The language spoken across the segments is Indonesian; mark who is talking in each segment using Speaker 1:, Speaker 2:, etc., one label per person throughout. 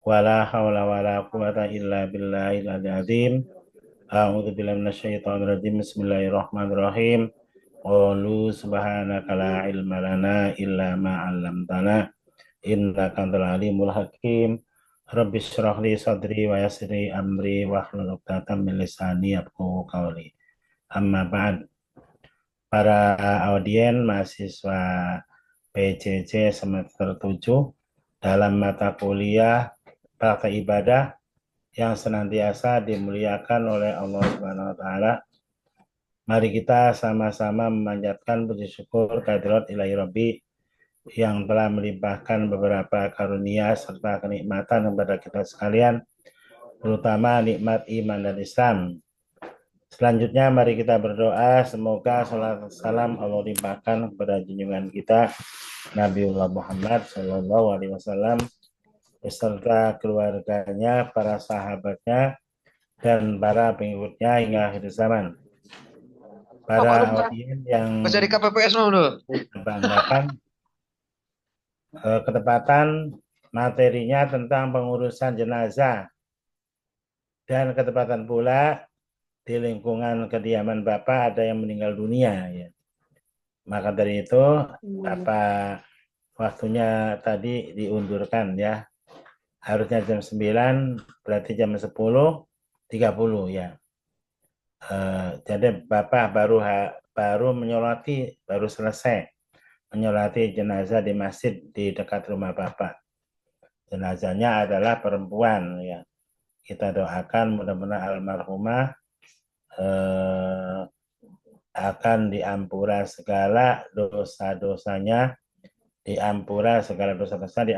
Speaker 1: Wala haula wala quwata illa billahil azim. A'udzu billahi minasyaitonir rajim. Bismillahirrahmanirrahim. Qalu subhanaka la ilma lana illa ma 'allamtana innaka antal alimul hakim. Rabbi shrah li sadri wa yassir li amri wahlul 'uqdatam min lisani yafqahu qawli. Amma ba'd. Para audien mahasiswa PJJ semester 7 dalam mata kuliah praktek ibadah yang senantiasa dimuliakan oleh Allah Subhanahu wa taala. Mari kita sama-sama memanjatkan puji syukur kehadirat Ilahi Rabbi yang telah melimpahkan beberapa karunia serta kenikmatan kepada kita sekalian, terutama nikmat iman dan Islam. Selanjutnya mari kita berdoa semoga salat salam Allah limpahkan kepada junjungan kita Nabiullah Muhammad Shallallahu Alaihi Wasallam beserta keluarganya, para sahabatnya, dan para pengikutnya hingga akhir zaman. Para audien yang
Speaker 2: Masih di KPPS dulu.
Speaker 1: banggakan, ketepatan materinya tentang pengurusan jenazah dan ketepatan pula di lingkungan kediaman Bapak ada yang meninggal dunia ya. Maka dari itu Bapak waktunya tadi diundurkan ya. Harusnya jam 9 berarti jam 10.30 ya. Jadi Bapak baru menyolati, baru selesai menyolati jenazah di masjid di dekat rumah Bapak. Jenazahnya adalah perempuan ya. Kita doakan mudah-mudahan almarhumah akan diampura segala dosa-dosanya, diampura segala dosa-dosa,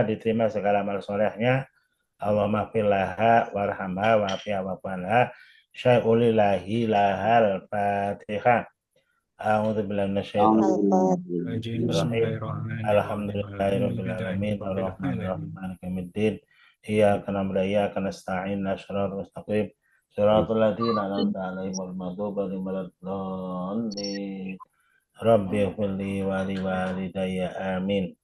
Speaker 1: diterima segala amal solehnya. Allahumma fillaha warhamha wa'afiha wa'fanha syai'ulillahi lahal fatihah. A'udzu billahi minasyaitonir rajim. Alhamdulillahirabbil alamin arrahmanir rahim maliki yaumiddin. Iyyaka na'budu wa iyyaka nasta'in ihdinas mustaqim shiratal ladzina an'amta 'alaihim ghairil maghdubi 'alaihim waladdallin. Rabbi ighfirli wa li walidayya amin.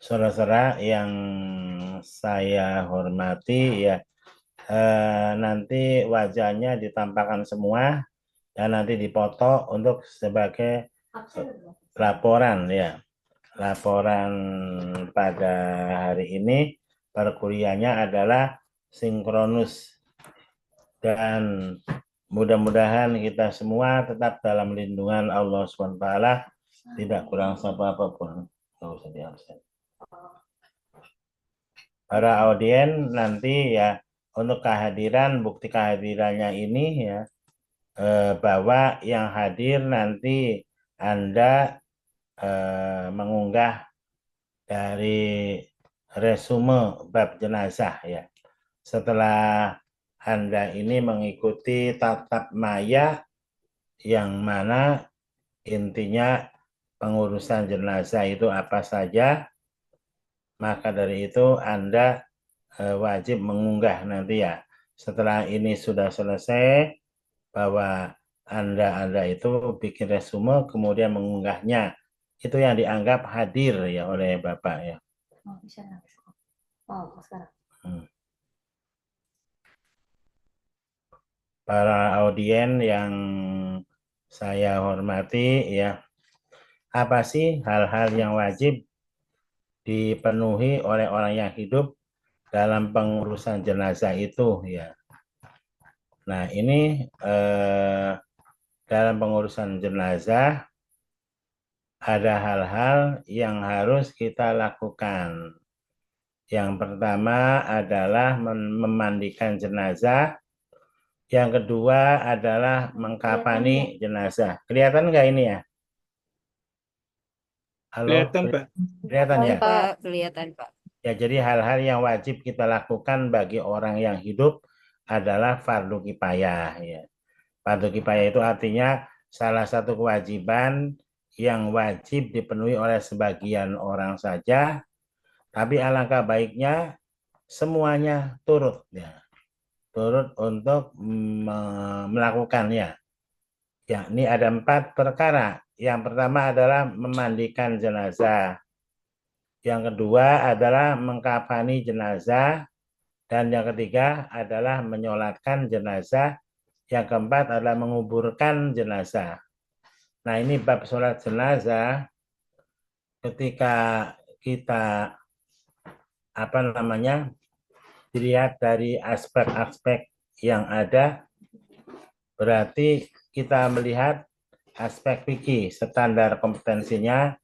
Speaker 1: Saudara-saudara yang saya hormati ya, nanti wajahnya ditampakkan semua dan nanti dipoto untuk sebagai laporan ya. Laporan pada hari ini perkuliahannya adalah sinkronus dan mudah-mudahan kita semua tetap dalam lindungan Allah SWT, tidak kurang apa-apapun. Nggak usah di absen. Para audien nanti ya untuk kehadiran, bukti kehadirannya ini ya, bahwa yang hadir nanti Anda mengunggah dari resume bab jenazah ya. Setelah Anda ini mengikuti tatap maya yang mana intinya pengurusan jenazah itu apa saja, maka dari itu Anda wajib mengunggah nanti ya. Setelah ini sudah selesai, bahwa Anda itu bikin resume kemudian mengunggahnya. Itu yang dianggap hadir ya oleh Bapak ya.
Speaker 3: Oh, bisa. Oh, sekarang.
Speaker 1: Para audien yang saya hormati ya, apa sih hal-hal yang wajib dipenuhi oleh orang yang hidup dalam pengurusan jenazah itu ya. Nah ini dalam pengurusan jenazah ada hal-hal yang harus kita lakukan. Yang pertama adalah memandikan jenazah. Yang kedua adalah mengkafani jenazah. Kelihatan nggak ini ya? Halo?
Speaker 2: Kelihatan, Pak.
Speaker 1: Kelihatan ya?
Speaker 3: Pak, kelihatan, Pak.
Speaker 1: Ya, jadi hal-hal yang wajib kita lakukan bagi orang yang hidup adalah fardu kifayah ya. Fardu kifayah itu artinya salah satu kewajiban yang wajib dipenuhi oleh sebagian orang saja, tapi alangkah baiknya semuanya turut ya. Turut untuk melakukannya. Ya, ini ada 4 perkara. Yang pertama adalah memandikan jenazah. Yang kedua adalah mengkafani jenazah. Dan yang ketiga adalah menyolatkan jenazah. Yang keempat adalah menguburkan jenazah. Nah, ini bab sholat jenazah. Ketika kita dilihat dari aspek-aspek yang ada, berarti kita melihat aspek fikih, standar kompetensinya,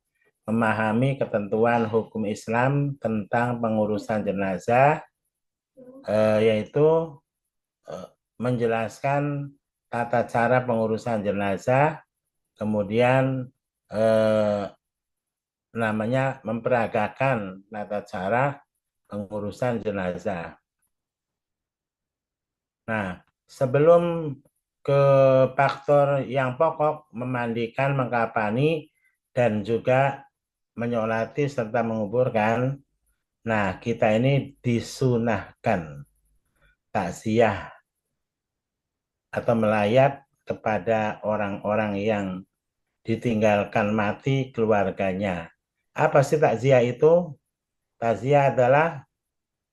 Speaker 1: memahami ketentuan hukum Islam tentang pengurusan jenazah, yaitu menjelaskan tata cara pengurusan jenazah, kemudian memperagakan tata cara pengurusan jenazah. Nah, sebelum ke faktor yang pokok, memandikan, mengkafani, dan juga menyolati serta menguburkan. Nah, kita ini disunahkan takziah atau melayat kepada orang-orang yang ditinggalkan mati keluarganya. Apa sih takziah itu? Takziah adalah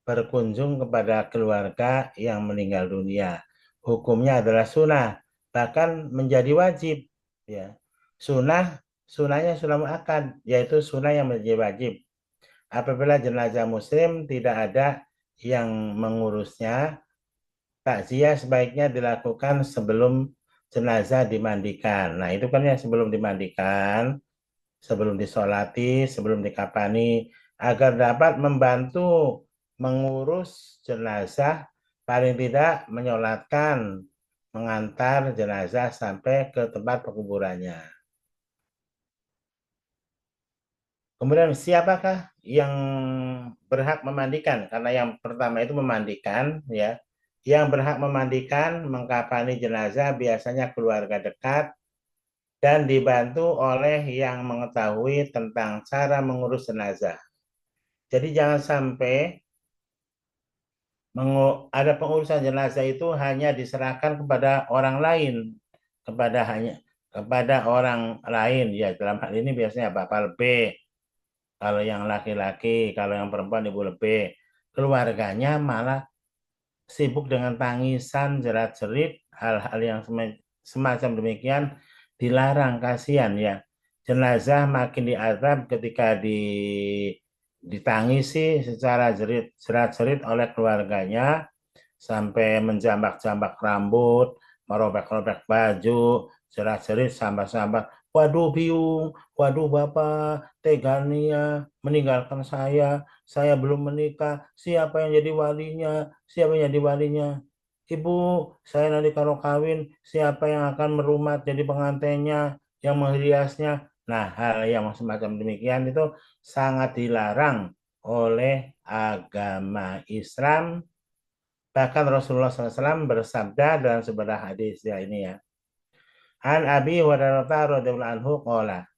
Speaker 1: berkunjung kepada keluarga yang meninggal dunia. Hukumnya adalah sunnah, bahkan menjadi wajib. Ya, sunnahnya sunnah muakkad, yaitu sunnah yang menjadi wajib. Apabila jenazah muslim tidak ada yang mengurusnya, takziah sebaiknya dilakukan sebelum jenazah dimandikan. Nah, itu kan yang sebelum dimandikan, sebelum disolati, sebelum dikafani, agar dapat membantu mengurus jenazah, paling tidak menyolatkan, mengantar jenazah sampai ke tempat penguburannya. Kemudian siapakah yang berhak memandikan? Karena yang pertama itu memandikan, ya. Yang berhak memandikan, mengkafani jenazah biasanya keluarga dekat dan dibantu oleh yang mengetahui tentang cara mengurus jenazah. Jadi jangan sampai ada pengurusan jenazah itu hanya diserahkan kepada orang lain, kepada orang lain, ya, dalam hal ini biasanya bapak lebih, kalau yang laki-laki, kalau yang perempuan ibu lebih. Keluarganya malah sibuk dengan tangisan, jerat-jerit, hal-hal yang semacam demikian dilarang, kasihan ya. Jenazah makin diazab ketika ditangisi secara jerat-jerit oleh keluarganya, sampai menjambak-jambak rambut, merobek-robek baju, jerat-jerit sambat-sambat. Waduh biung, waduh bapak, tegania meninggalkan saya belum menikah, siapa yang jadi walinya, siapa yang jadi walinya. Ibu, saya nanti kalau kawin, siapa yang akan merumat jadi pengantinnya, yang menghiasnya. Nah, hal yang semacam demikian itu sangat dilarang oleh agama Islam. Bahkan Rasulullah SAW bersabda dalam sebuah hadis ya ini ya. An Abi Hurairah radhiyallahu anhu qala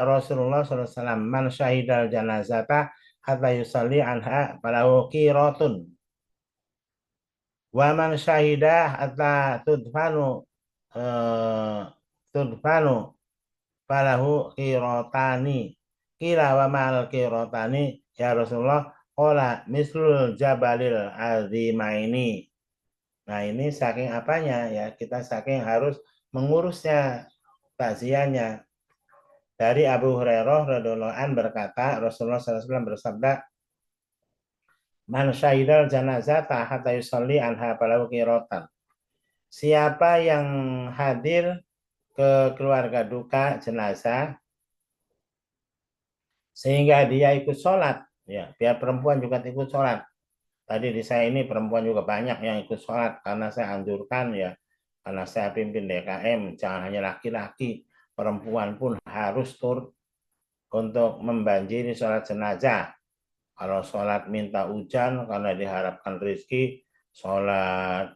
Speaker 1: Rasulullah SAW man syahidal janazata hatta yusalli anha falahu qiratun wa man syahidah hatta eh, tudfanu falahu qiratani kila wa mal qiratani ya Rasulullah qala mislul jabalil azimaini. Nah, ini saking apanya ya, kita saking harus mengurusnya takziahnya. Dari Abu Hurairah radhiyallahu an berkata, Rasulullah SAW bersabda, "Man syahidal janazata hatta yusalli anha falahu qiratan." Siapa yang hadir ke keluarga duka jenazah sehingga dia ikut sholat, ya, biar perempuan juga ikut sholat. Tadi di saya ini perempuan juga banyak yang ikut sholat karena saya anjurkan ya, karena saya pimpin DKM, jangan hanya laki-laki, perempuan pun harus turut untuk membanjiri sholat jenazah. Kalau sholat minta hujan karena diharapkan rezeki, sholat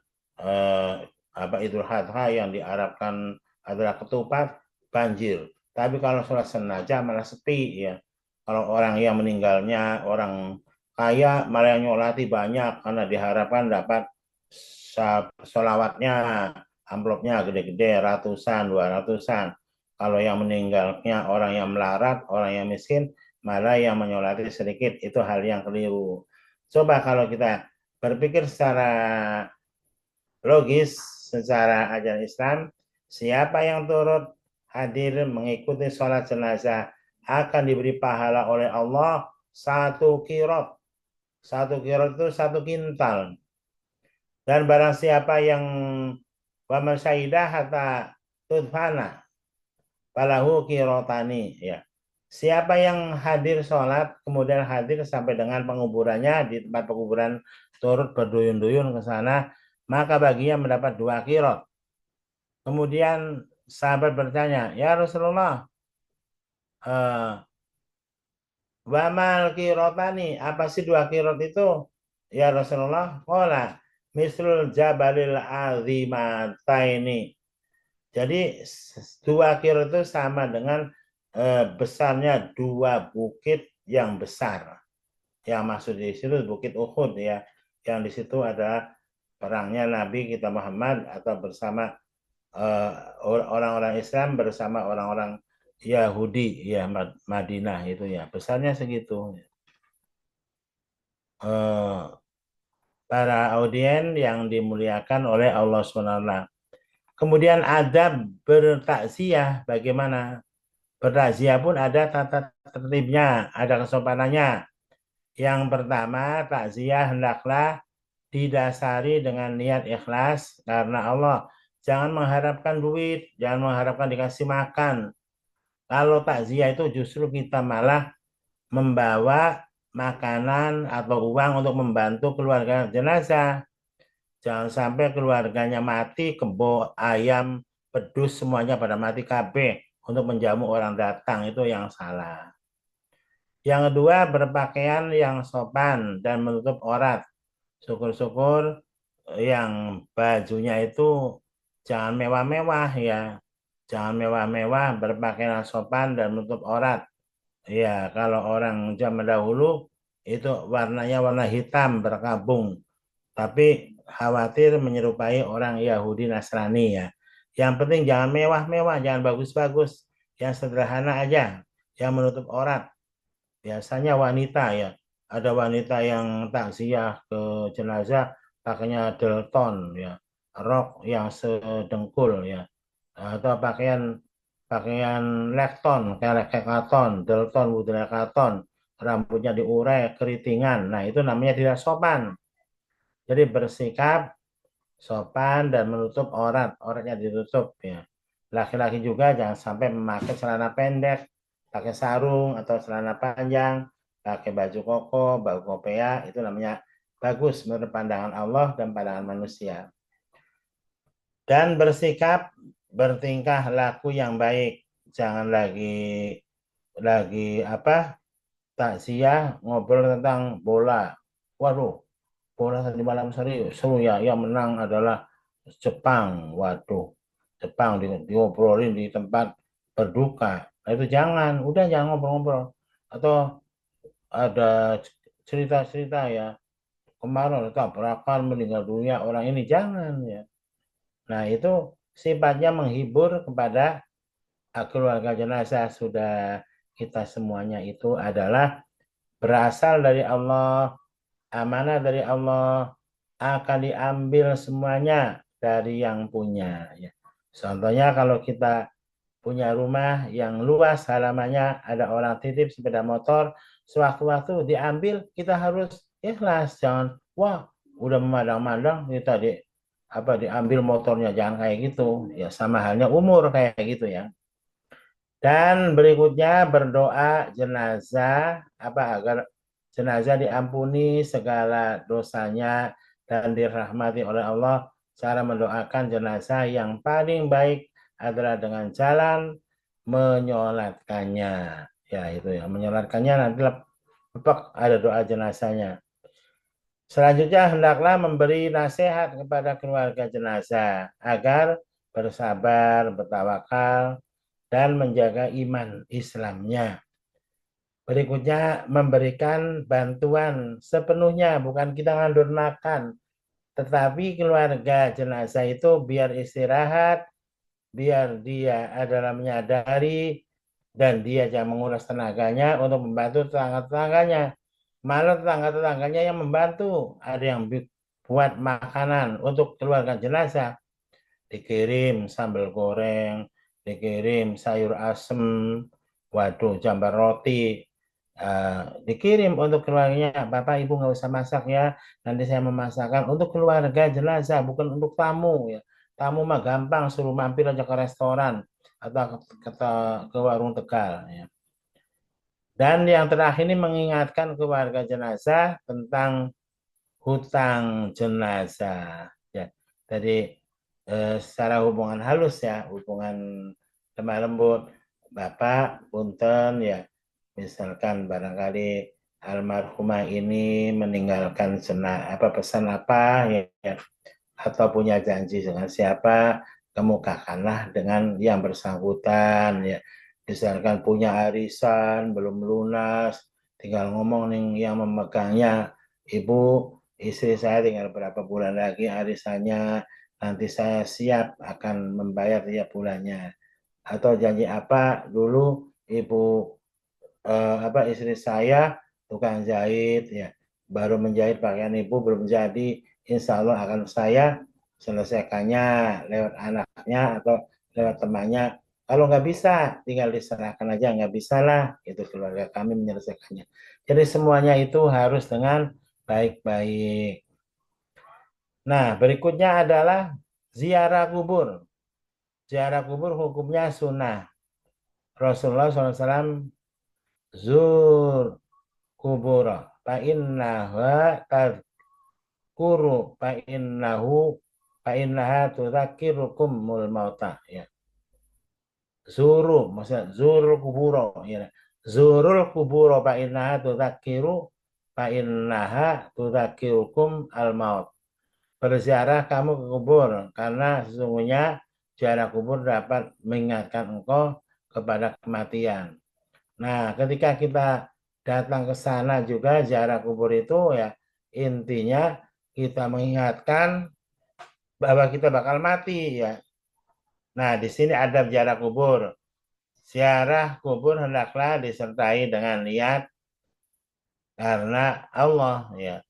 Speaker 1: Idul Adha yang diharapkan adalah ketupat, banjir. Tapi kalau sholat jenazah malah sepi ya. Kalau orang yang meninggalnya orang kaya malah yang nyolati banyak karena diharapkan dapat sholawatnya amplopnya gede-gede, ratusan, 200-an. Kalau yang meninggalnya orang yang melarat, orang yang miskin, malah yang menyolati sedikit, itu hal yang keliru. Coba kalau kita berpikir secara logis, secara ajaran Islam, siapa yang turut hadir mengikuti sholat jenazah akan diberi pahala oleh Allah 1 kirot. 1 kirot itu 1 kintal. Dan barang siapa yang waman syahidah hatta tudfana falahu kirotani, ya. Siapa yang hadir sholat kemudian hadir sampai dengan penguburannya di tempat penguburan, turut berduyun-duyun ke sana, maka baginya mendapat 2 kirot. Kemudian sahabat bertanya, ya Rasulullah, wamal kirotani, apa sih 2 kirot itu? Ya Rasulullah, qala mislul jabalil azimataini. Jadi 2 kirot itu sama dengan besarnya 2 bukit yang besar. Yang maksud di situ Bukit Uhud, ya. Yang di situ adalah perangnya Nabi kita Muhammad atau bersama orang-orang Islam bersama orang-orang Yahudi, ya, Madinah itu, ya. Besarnya segitu. Para audien yang dimuliakan oleh Allah SWT. Kemudian adab bertakziah bagaimana? Bertakziah pun ada tata tertibnya, ada kesopanannya. Yang pertama, takziah hendaklah didasari dengan niat ikhlas karena Allah. Jangan mengharapkan duit, jangan mengharapkan dikasih makan. Kalau takziah itu justru kita malah membawa makanan atau uang untuk membantu keluarga jenazah. Jangan sampai keluarganya mati, kebo, ayam, pedus semuanya pada mati KB untuk menjamu orang datang, itu yang salah. Yang kedua, berpakaian yang sopan dan menutup aurat. Syukur-syukur yang bajunya itu jangan mewah-mewah, ya. Jangan mewah-mewah, berpakaian sopan dan menutup aurat. Ya, kalau orang zaman dahulu itu warnanya warna hitam berkabung. Tapi khawatir menyerupai orang Yahudi Nasrani, ya. Yang penting jangan mewah-mewah, jangan bagus-bagus. Yang sederhana aja, yang menutup aurat. Biasanya wanita, ya. Ada wanita yang takziah ke jenazah pakainya delton, ya. Rok yang sedengkul, ya. Atau pakaian pakaian lekton, kayak katon, delton, budaya katon. Rambutnya diurai, keritingan. Nah, itu namanya tidak sopan. Jadi bersikap sopan dan menutup aurat, auratnya ditutup, ya. Laki-laki juga jangan sampai memakai celana pendek, pakai sarung atau celana panjang, pakai baju koko, baju kopea, itu namanya bagus menurut pandangan Allah dan pandangan manusia. Dan bersikap bertingkah laku yang baik, jangan lagi apa? Takziah ngobrol tentang bola. Waduh, bola tadi malam seru ya, yang menang adalah Jepang. Waduh, Jepang diobrolin di tempat berduka. Nah, itu jangan, udah jangan ngobrol-ngobrol. Atau ada cerita-cerita, ya, kemarin tabrakan meninggal dunia orang ini, jangan, ya. Nah, itu sifatnya menghibur kepada keluarga jenazah. Sudah kita semuanya itu adalah berasal dari Allah, amanah dari Allah, akan diambil semuanya dari yang punya, ya. Contohnya kalau kita punya rumah yang luas halamannya, ada orang titip sepeda motor, sewaktu-waktu diambil, kita harus ikhlas. Jangan, wah, udah memandang-mandang kita diambil motornya, jangan kayak gitu. Ya, sama halnya umur kayak gitu, ya. Dan berikutnya berdoa jenazah agar jenazah diampuni segala dosanya dan dirahmati oleh Allah. Cara mendoakan jenazah yang paling baik adalah dengan jalan menyolatkannya. Ya, itu, ya, menyolatkannya nanti ada doa jenazahnya. Selanjutnya hendaklah memberi nasihat kepada keluarga jenazah agar bersabar, bertawakal, dan menjaga iman Islamnya. Berikutnya memberikan bantuan sepenuhnya, bukan kita ngandur makan. Tetapi keluarga jenazah itu biar istirahat, biar dia adalah menyadari dan dia jangan menguras tenaganya untuk membantu tetangga-tetangganya. Malah tetangga-tetangganya yang membantu. Ada yang buat makanan untuk keluarga jenazah. Dikirim sambal goreng, dikirim sayur asem, waduh jambar roti. Dikirim untuk keluarganya. Bapak Ibu nggak usah masak ya. Nanti saya memasakkan untuk keluarga jenazah, bukan untuk tamu ya. Tamu mah gampang, suruh mampir aja ke restoran atau ke warung Tegal ya. Dan yang terakhir ini mengingatkan keluarga jenazah tentang hutang jenazah. Ya, tadi secara hubungan halus ya, hubungan lemah lembut, Bapak, punten ya, misalkan barangkali almarhumah ini meninggalkan pesan apa ya, atau punya janji dengan siapa, kemukakanlah dengan yang bersangkutan ya. Misalkan punya arisan belum lunas, tinggal ngomong nih yang memegangnya, Ibu, istri saya tinggal berapa bulan lagi arisannya, nanti saya siap akan membayar tiap bulannya. Atau janji apa dulu Ibu istri saya tukang jahit ya, baru menjahit pakaian Ibu belum jadi, insya Allah akan saya selesaikannya lewat anaknya atau lewat temannya. Kalau nggak bisa, tinggal diserahkan aja. Nggak bisa lah, itu keluarga kami menyelesaikannya. Jadi semuanya itu harus dengan baik-baik. Nah, berikutnya adalah ziarah kubur. Ziarah kubur hukumnya sunnah. Rasulullah SAW zur kubur fa innaha tadkuru fa innaha tudzakirukumul mauta ya. Zuru maksudnya zurul kuburo ya. Zurul kuburo fa innaha tudzakirukum al maut. Berziarah kamu ke kubur karena sesungguhnya ziarah kubur dapat mengingatkan engkau kepada kematian. Nah, ketika kita datang ke sana juga ziarah kubur itu ya intinya kita mengingatkan bahwa kita bakal mati ya. Nah, di sini ada ziarah kubur. Ziarah kubur hendaklah disertai dengan niat karena Allah ya.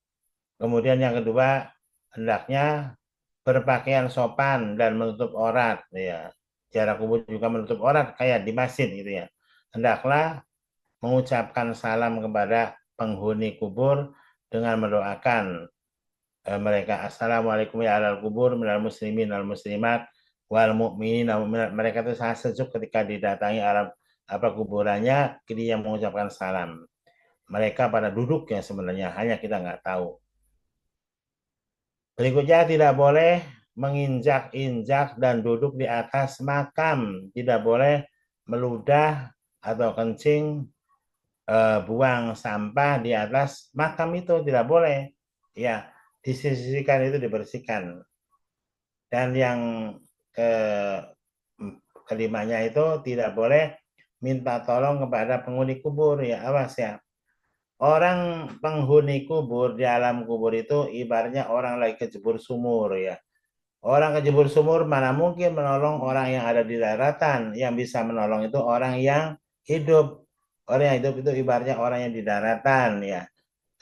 Speaker 1: Kemudian yang kedua, hendaknya berpakaian sopan dan menutup aurat ya. Ziarah kubur juga menutup aurat kayak di masjid gitu ya. Hendaklah mengucapkan salam kepada penghuni kubur dengan mendoakan mereka, assalamualaikum ya alal kubur minal muslimin al muslimat wal mu'minin al mu'minat. Mereka itu sangat sejuk ketika didatangi alam kuburannya, kini yang mengucapkan salam. Mereka pada duduk ya sebenarnya, hanya kita nggak tahu. Berikutnya tidak boleh menginjak-injak dan duduk di atas makam, tidak boleh meludah atau kencing, buang sampah di atas makam itu tidak boleh. Ya, disisihkan itu dibersihkan. Dan yang ke kelimanya itu tidak boleh minta tolong kepada penghuni kubur ya, awas ya. Orang penghuni kubur di alam kubur itu ibaratnya orang lagi kejebur sumur ya. Orang kejebur sumur mana mungkin menolong orang yang ada di daratan. Yang bisa menolong itu orang yang hidup. Orang yang hidup itu ibaratnya orang yang di daratan ya.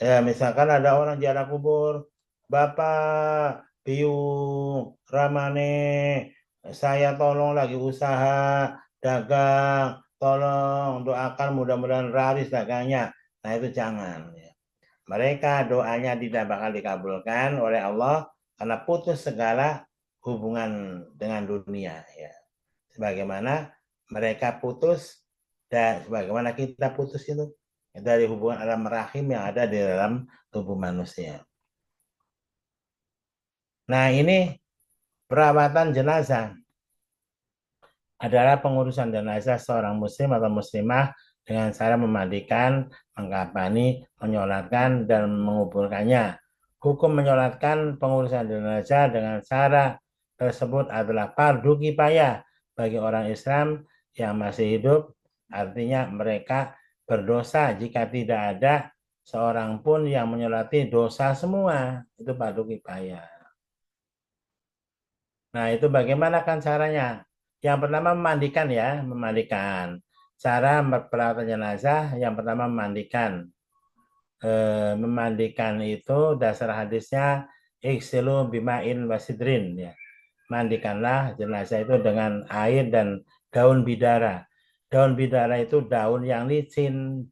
Speaker 1: Ya, misalkan ada orang ziarah kubur, Bapak Biung Ramane, saya tolong lagi usaha dagang, tolong doakan mudah-mudahan laris dagangnya. Nah itu jangan. Ya. Mereka doanya tidak bakal dikabulkan oleh Allah karena putus segala hubungan dengan dunia. Ya. Sebagaimana mereka putus dan sebagaimana kita putus itu dari hubungan alam rahim yang ada di dalam tubuh manusia. Nah ini perawatan jenazah adalah pengurusan jenazah seorang muslim atau muslimah dengan cara memandikan, mengkafani, menyolatkan, dan menguburkannya. Hukum menyolatkan pengurusan jenazah dengan cara tersebut adalah fardu kifayah bagi orang Islam yang masih hidup, artinya mereka berdosa jika tidak ada seorang pun yang menyolati dosa semua. Itu fardu kifayah. Nah, itu bagaimana kan caranya? Yang pertama memandikan ya, memandikan. Cara perawatan jenazah yang pertama memandikan. Memandikan itu dasar hadisnya iksilu bima'in wasidrin ya. Mandikanlah jenazah itu dengan air dan daun bidara. Daun bidara itu daun yang licin.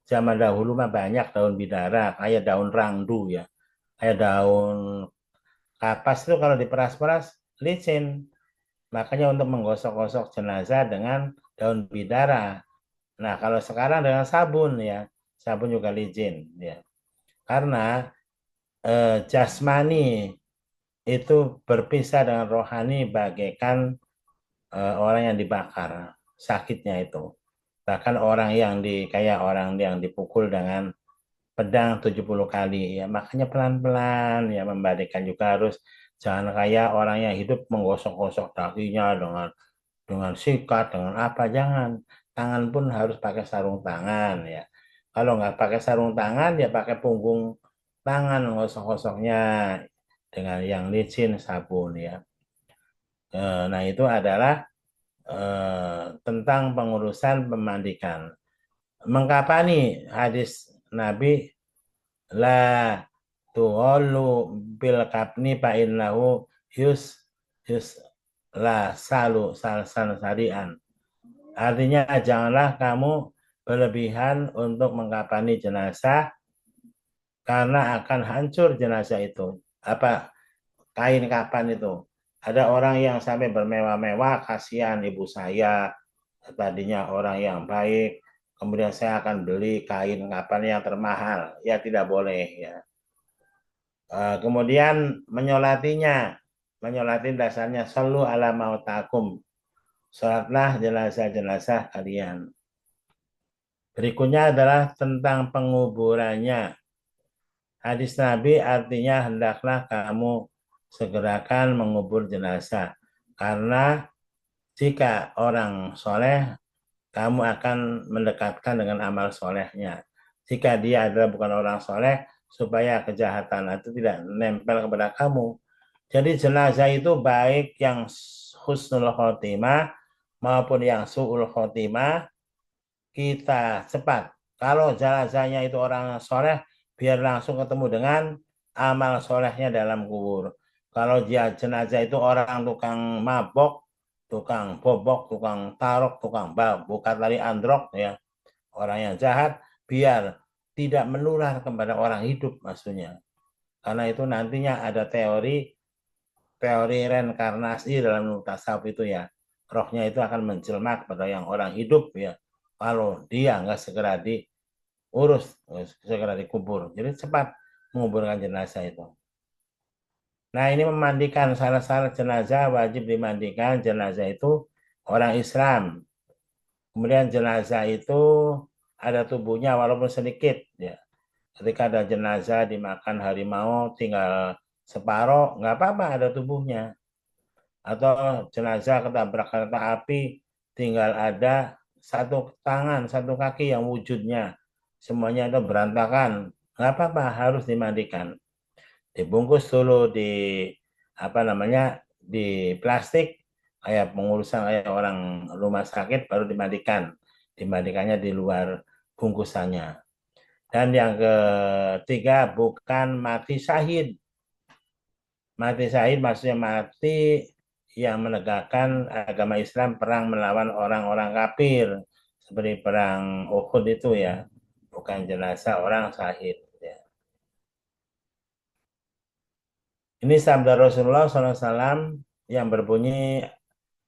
Speaker 1: Zaman dahulu mah banyak daun bidara, kayak daun rangdu ya. Kayak daun kapas itu kalau diperas-peras licin. Makanya untuk menggosok-gosok jenazah dengan daun bidara. Nah, kalau sekarang dengan sabun ya, sabun juga licin ya. Karena jasmani itu berpisah dengan rohani bagaikan orang yang dibakar, sakitnya itu. Bahkan orang yang kayak orang yang dipukul dengan pedang 70 kali ya, makanya pelan-pelan ya membalikkan juga harus jangan kayak orang yang hidup menggosok-gosok dakinya dengan sikat dengan apa jangan. Tangan pun harus pakai sarung tangan ya. Kalau nggak pakai sarung tangan ya pakai punggung tangan gosok-gosoknya dengan yang licin sabun ya. Nah, itu adalah tentang pengurusan pemandikan. Mengkapani hadis Nabi la tuhollu bil kapni fa innahu yus yus la salu salsan sarian. Artinya janganlah kamu berlebihan untuk mengkapani jenazah karena akan hancur jenazah itu. Apa kain kapan itu? Ada orang yang sampai bermewah-mewah, kasihan ibu saya, tadinya orang yang baik, kemudian saya akan beli kain kapan yang termahal. Ya tidak boleh ya. Kemudian menyolatinya, menyolati dasarnya selalu ala mautakum. Sholatlah jenazah-jenazah kalian. Berikutnya adalah tentang penguburannya. Hadis Nabi artinya hendaklah kamu segerakan mengubur jenazah. Karena jika orang soleh, kamu akan mendekatkan dengan amal solehnya. Jika dia adalah bukan orang soleh, supaya kejahatan itu tidak nempel kepada kamu. Jadi jenazah itu baik yang husnul khotimah maupun yang su'ul khotimah, kita cepat. Kalau jenazahnya itu orang soleh, biar langsung ketemu dengan amal solehnya dalam kubur. Kalau dia jenazah itu orang tukang mabok, tukang bobok, tukang tarok, tukang buka tali androk ya, orang yang jahat, biar tidak menular kepada orang hidup maksudnya. Karena itu nantinya ada teori teori reinkarnasi dalam tasawuf itu ya. Rohnya itu akan menjelma kepada yang orang hidup ya. Kalau dia nggak segera diurus, segera dikubur. Jadi cepat menguburkan jenazah itu. Nah, ini memandikan syarat-syarat jenazah wajib dimandikan jenazah itu orang Islam. Kemudian jenazah itu ada tubuhnya walaupun sedikit ya. Ketika ada jenazah dimakan harimau tinggal separoh, nggak apa-apa ada tubuhnya. Atau jenazah ketabrak kereta api tinggal ada satu tangan, satu kaki yang wujudnya semuanya itu berantakan. Nggak apa-apa, harus dimandikan. Dibungkus dulu di apa namanya di plastik kayak pengurusan kayak orang rumah sakit baru dimandikan. Dimandikannya di luar bungkusannya. Dan yang ketiga bukan mati syahid. Mati syahid maksudnya mati yang menegakkan agama Islam perang melawan orang-orang kafir seperti perang Uhud itu ya, bukan jenazah orang syahid. Ya. Ini sabda Rasulullah SAW yang berbunyi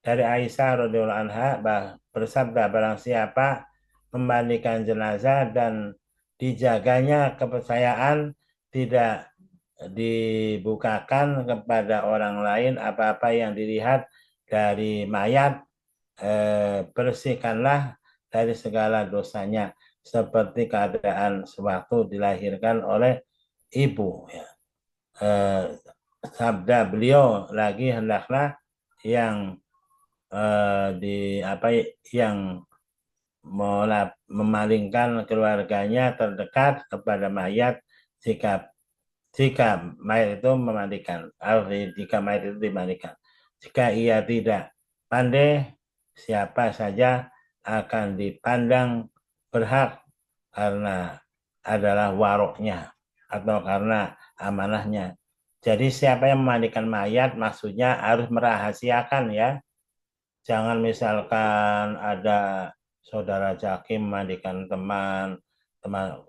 Speaker 1: dari Aisyah radhiyallahu anha bersabda barang siapa memandikan jenazah dan dijaganya kepercayaan tidak dibukakan kepada orang lain apa-apa yang dilihat dari mayat, bersihkanlah dari segala dosanya seperti keadaan sewaktu dilahirkan oleh ibu ya. eh, Sabda beliau lagi hendaklah yang di apa yang memalingkan keluarganya terdekat kepada mayat jika jika mayat itu memandikan, jika mayat itu dimandikan. Jika ia tidak pandai, siapa saja akan dipandang berhak karena adalah waroknya atau karena amanahnya. Jadi siapa yang memandikan mayat maksudnya harus merahasiakan ya. Jangan misalkan ada saudara Jaki memandikan teman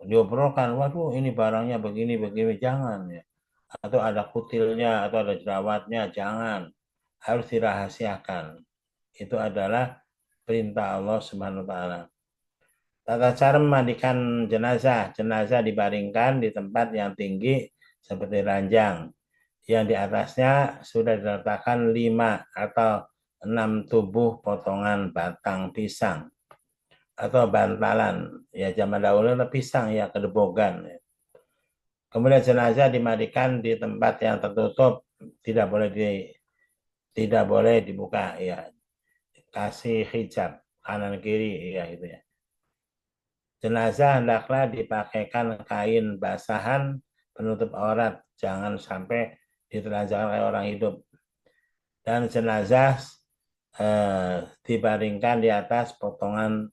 Speaker 1: diobrolkan, waduh ini barangnya begini, jangan ya. Atau ada kutilnya atau ada jerawatnya, jangan. Harus dirahasiakan. Itu adalah perintah Allah Subhanahu wa taala. Tata cara memandikan jenazah. Jenazah dibaringkan di tempat yang tinggi seperti ranjang. Yang di atasnya sudah diletakkan 5 atau 6 tubuh potongan batang pisang atau bantalan. Ya zaman dahulu itu pisang ya, kedebogan. Kemudian jenazah dimandikan di tempat yang tertutup, tidak boleh dibuka ya. Kasih hijab kanan kiri ya itu ya. Jenazah hendaklah dipakaikan kain basahan penutup aurat, jangan sampai ditelanjangkan kayak orang hidup. Dan jenazah dibaringkan di atas potongan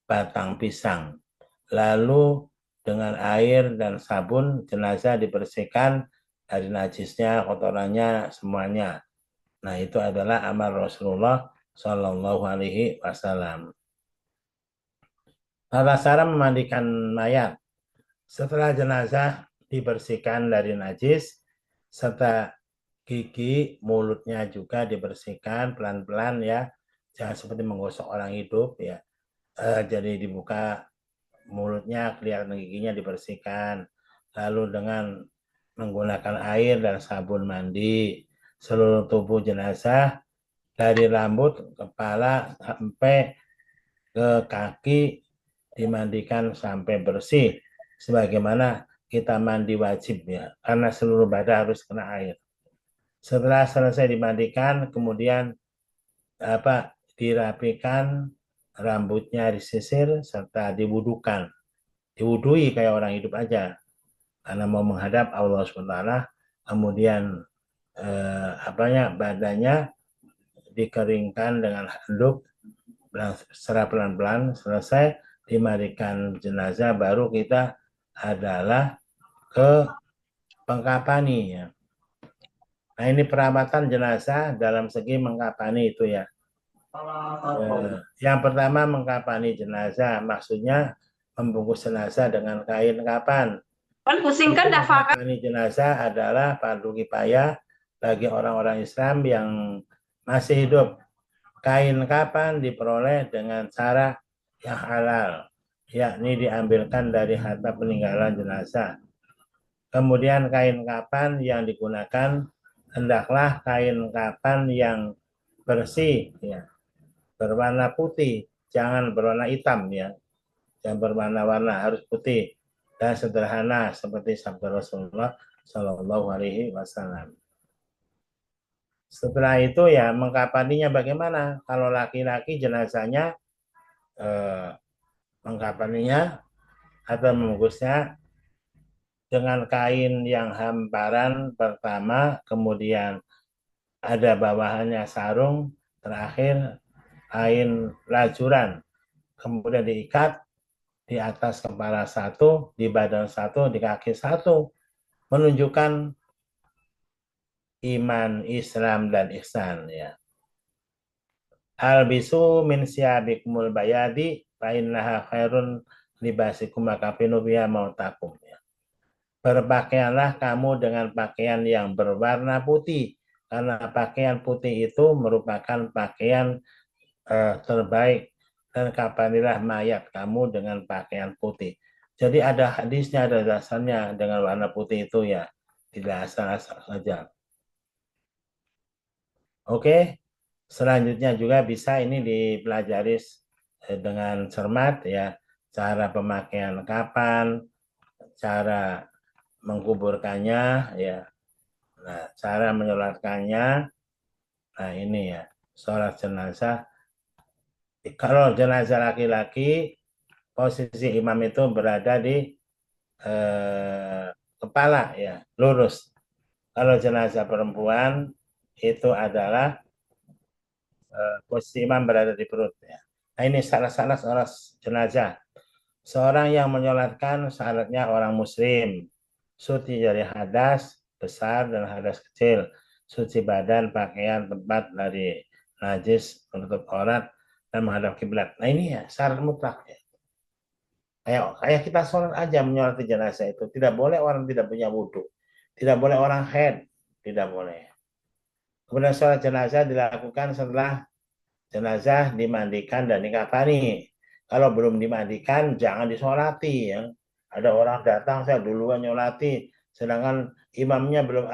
Speaker 1: batang pisang. Lalu dengan air dan sabun jenazah dibersihkan dari najisnya, kotorannya, semuanya. Nah itu adalah amal Rasulullah Shallallahu Alaihi Wasallam. Tata cara memandikan mayat. Setelah jenazah dibersihkan dari najis, serta gigi, mulutnya juga dibersihkan pelan-pelan ya. Jangan seperti menggosok orang hidup ya. Jadi dibuka mulutnya, kelihatan giginya dibersihkan. Lalu dengan menggunakan air dan sabun mandi seluruh tubuh jenazah dari rambut, kepala sampai ke kaki dimandikan sampai bersih sebagaimana kita mandi wajib ya, karena seluruh badan harus kena air. Setelah selesai dimandikan, kemudian dirapikan, rambutnya disisir serta diwudukan. Diwudui kayak orang hidup aja karena mau menghadap Allah SWT. Kemudian badannya dikeringkan dengan handuk secara pelan-pelan. Selesai dimandikan jenazah, baru kita adalah ke pengkapani ya. Nah ini perawatan jenazah dalam segi mengkapani itu ya. Yang pertama mengkapani jenazah, maksudnya membungkus jenazah dengan kain kapan. Mengkapani jenazah adalah fardu kifayah bagi orang-orang Islam yang masih hidup. Kain kapan diperoleh dengan cara yang halal, yakni diambilkan dari harta peninggalan jenazah. Kemudian kain kapan yang digunakan hendaklah kain kapan yang bersih ya, berwarna putih, jangan berwarna hitam ya, jangan berwarna-warna, harus putih dan sederhana seperti sabda Rasulullah Shallallahu Alaihi Wasallam. Setelah itu ya mengkapaninya bagaimana? Kalau laki-laki jenazahnya mengkapaninya atau membungkusnya dengan kain yang hamparan pertama, kemudian ada bawahannya sarung, terakhir kain lajuran, kemudian diikat di atas kepala satu, di badan satu, di kaki satu, menunjukkan iman, Islam, dan ihsan ya. Albisu min siabikmul bayadi fa innaha khairun libasikum makafinu biha mautakum ya. Berpakaianlah kamu dengan pakaian yang berwarna putih, karena pakaian putih itu merupakan pakaian terbaik, dan kapanilah mayat kamu dengan pakaian putih. Jadi ada hadisnya, ada dasarnya dengan warna putih itu ya, tidak asal-asal saja. Oke, selanjutnya juga bisa ini dipelajari dengan cermat ya, cara pemakaian kapan, cara mengkuburkannya ya. Nah, cara menyolatkannya, nah ini ya, sholat jenazah. Kalau jenazah laki-laki, posisi imam itu berada di kepala ya, lurus. Kalau jenazah perempuan itu adalah posisi imam berada di perut. Ya. Nah ini syarat-syarat seorang jenazah. Seorang yang menyolatkan syaratnya orang muslim, suci dari hadas besar dan hadas kecil, suci badan, pakaian, tempat dari najis, penutup aurat, dan menghadap kiblat. Nah ini ya syarat mutlak. Ya. Kayak kita sholat aja menyolati jenazah itu. Tidak boleh orang tidak punya wudhu. Tidak boleh orang haid. Tidak boleh. Kemudian sholat jenazah dilakukan setelah jenazah dimandikan dan dikafani. Kalau belum dimandikan, jangan disolati. Ya. Ada orang datang, saya duluan nyolati. Sedangkan imamnya belum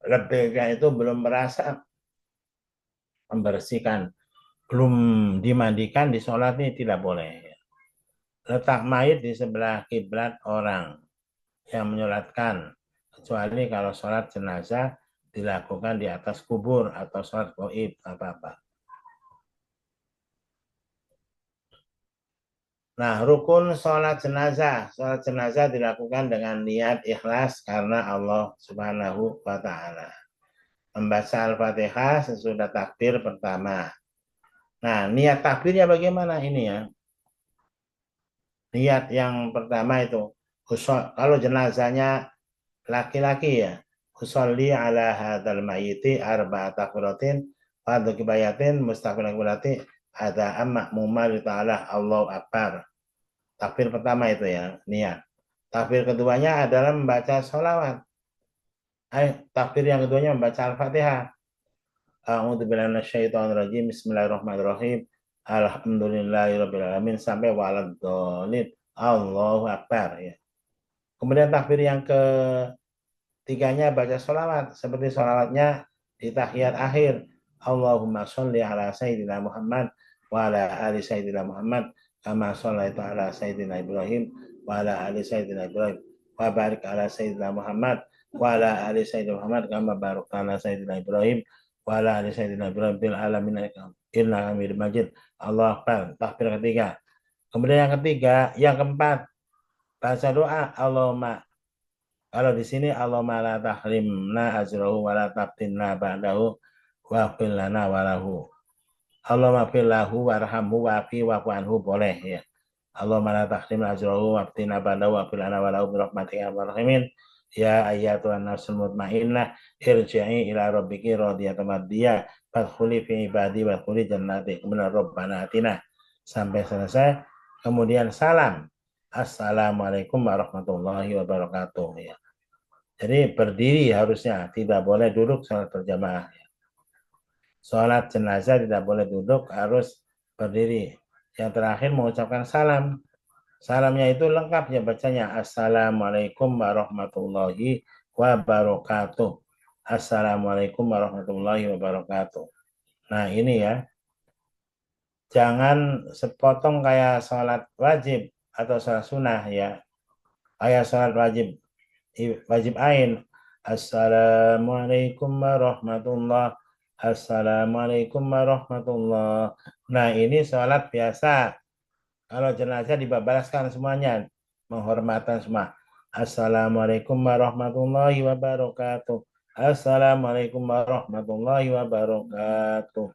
Speaker 1: lebihnya itu belum merasa membersihkan. Belum dimandikan, disolati tidak boleh. Letak mayit di sebelah kiblat orang yang menyolatkan. Kecuali kalau sholat jenazah dilakukan di atas kubur atau sholat gaib apa-apa. Nah, rukun sholat jenazah. Sholat jenazah dilakukan dengan niat ikhlas karena Allah Subhanahu wa Ta'ala. Membaca Al-Fatihah sesudah takbir pertama. Nah, niat takbirnya bagaimana ini ya? Niat yang pertama itu, kalau jenazahnya laki-laki ya, usolli ala hadal mayiti arba'ata qiratin fardu kibayatin mustaqbil qirati ada amma mumal ta'ala Allahu akbar. Takbir pertama itu ya, niat. Takbir keduanya adalah membaca sholawat. Takbir yang keduanya membaca Al-Fatihah. A'udzubillahi minasyaitonirrajim. Bismillahirrahmanirrahim. Alhamdulillahirabbil alamin sampai waladhdallin. Allahu akbar ya. Kemudian takbir yang ketiganya baca sholawat seperti sholawatnya di tahiyat akhir. Allahumma sholli ala sayyidina Muhammad wa ala ali sayyidina Muhammad kama sholaita ala sayyidina Ibrahim wa ala ali sayyidina Ibrahim wa barik ala sayyidina Muhammad wa ala ali sayyidina Muhammad kama barakta ala sayyidina Ibrahim wa ala ali sayyidina Ibrahim fil alamin innaka Hamidum Majid. Allahu akbar. Takbir ketiga. Kemudian yang keempat baca doa Allahumma. Kalau di sini Allahumma la tahrimna ajrahu wa la tabtinna ba'dahu wa qil lana walahu. Allahumma fir lahu warhamhu wa'fi wa'fu anhu boleh ya. Allahumma la tahrimna ajrahu wa tabtinna ba'dahu wa qil lana walahu bi rahmatika ya rahimin. Ya ayyatuhan nafsul mutmainnah irji'i ila rabbiki radiyatan mardiyah fadkhuli fi ibadi wadkhuli jannati. Kemudian Rabbana atina sampai selesai. Kemudian salam. Assalamualaikum warahmatullahi wabarakatuh ya. Jadi berdiri harusnya, tidak boleh duduk sholat berjamaah. Sholat jenazah tidak boleh duduk, harus berdiri. Yang terakhir mengucapkan salam. Salamnya itu lengkap ya bacanya. Assalamualaikum warahmatullahi wabarakatuh. Assalamualaikum warahmatullahi wabarakatuh. Nah ini ya. Jangan sepotong kayak sholat wajib atau sholat sunnah ya. Kayak sholat wajib ain. Assalamualaikum warahmatullahi. Assalamualaikum warahmatullahi. Nah ini sholat biasa. Kalau jenazah dibalaskan semuanya. Menghormatan semua. Assalamualaikum warahmatullahi wabarakatuh. Assalamualaikum warahmatullahi wabarakatuh.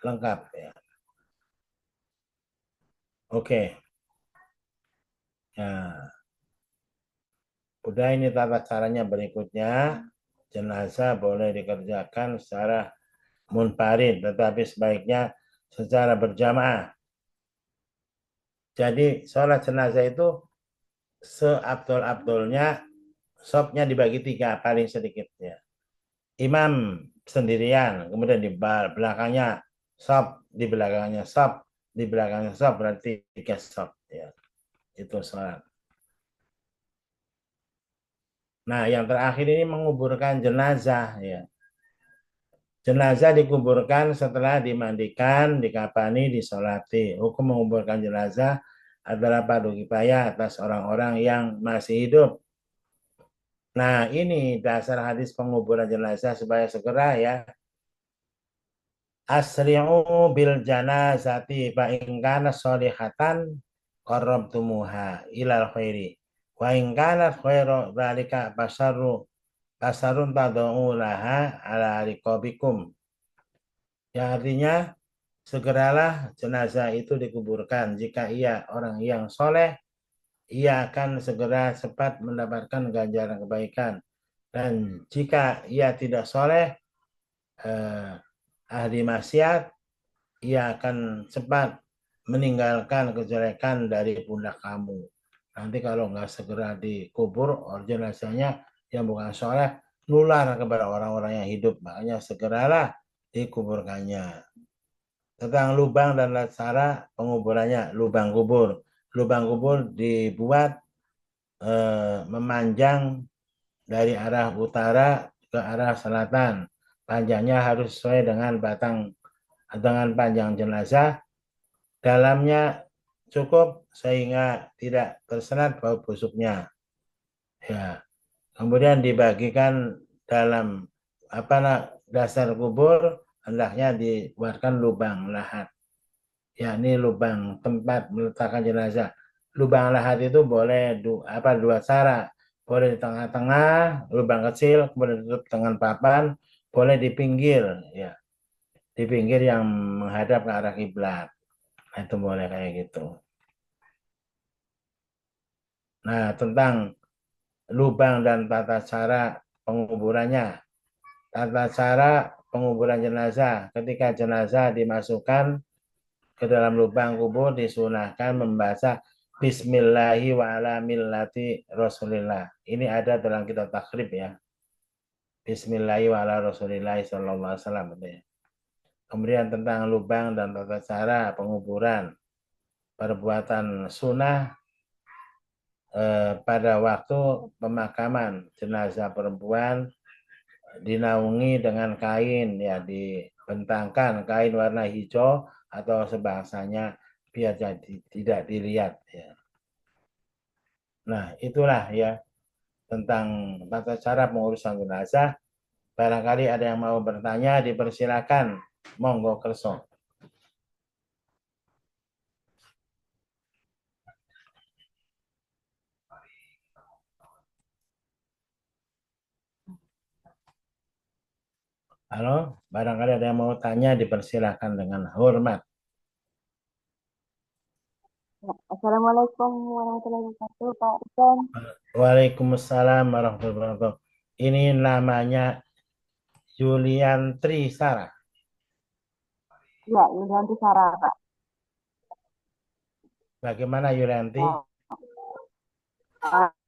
Speaker 1: Lengkap ya. Oke. Nah. Udah ini tata caranya berikutnya. Jenazah boleh dikerjakan secara munfarid, tetapi sebaiknya secara berjamaah. Jadi sholat jenazah itu seabdul-abdulnya sopnya dibagi 3 paling sedikitnya. Imam sendirian, kemudian di belakangnya sop, di belakangnya sop, di belakangnya sop berarti 3 sop ya. Itu sholat. Nah, yang terakhir ini menguburkan jenazah ya. Jenazah dikuburkan setelah dimandikan, dikafani, disolati. Hukum menguburkan jenazah adalah fardu kifayah atas orang-orang yang masih hidup. Nah, ini dasar hadis penguburan jenazah supaya segera ya. Asri'u bil janazati fa in kana sholihatan qarrabtumuha ilal khairi. Wa in kana khairu dzalika basarru Pasarun tad'u laha ala riqabikum. Yang artinya segeralah jenazah itu dikuburkan. Jika ia orang yang soleh, ia akan segera cepat mendapatkan ganjaran kebaikan. Dan jika ia tidak soleh, ahli maksiat, ia akan cepat meninggalkan kejelekan dari pundak kamu. Nanti kalau nggak segera dikubur, jenazahnya yang bukan soleh, nular kepada orang-orang yang hidup. Makanya segeralah dikuburkannya. Tentang lubang dan cara penguburannya, lubang kubur. Lubang kubur dibuat memanjang dari arah utara ke arah selatan. Panjangnya harus sesuai dengan panjang jenazah. Dalamnya cukup sehingga tidak tersengat bau busuknya. Ya. Kemudian dibagikan dalam dasar kubur, hendaknya dibuatkan lubang lahat, yakni lubang tempat meletakkan jenazah. Lubang lahat itu boleh dua cara. Boleh di tengah-tengah, lubang kecil, kemudian ditutup dengan papan, boleh di pinggir, ya. Di pinggir yang menghadap ke arah kiblat. Nah, itu boleh kayak gitu. Nah, tentang lubang dan tata cara penguburannya. Tata cara penguburan jenazah. Ketika jenazah dimasukkan ke dalam lubang kubur, disunahkan membaca Bismillahi wa ala millati Rasulillah. Ini ada dalam kitab takrib ya. Bismillahi wa ala Rasulillah sallallahu alaihi wasallam. Kemudian tentang lubang dan tata cara penguburan. Perbuatan sunnah pada waktu pemakaman jenazah perempuan dinaungi dengan kain, ya, dibentangkan kain warna hijau atau sebangsanya biar jadi tidak dilihat, ya. Nah, itulah ya tentang tata cara pengurusan jenazah. Barangkali ada yang mau bertanya, dipersilakan. Monggo kerso. Halo, barangkali ada yang mau tanya, dipersilakan dengan hormat.
Speaker 2: Assalamualaikum warahmatullahi wabarakatuh, Pak Isan.
Speaker 1: Waalaikumsalam warahmatullahi wabarakatuh. Ini namanya Julian Trisara.
Speaker 2: Ya, Yulianti Sarah, Pak.
Speaker 1: Bagaimana Yulianti?
Speaker 2: Ya.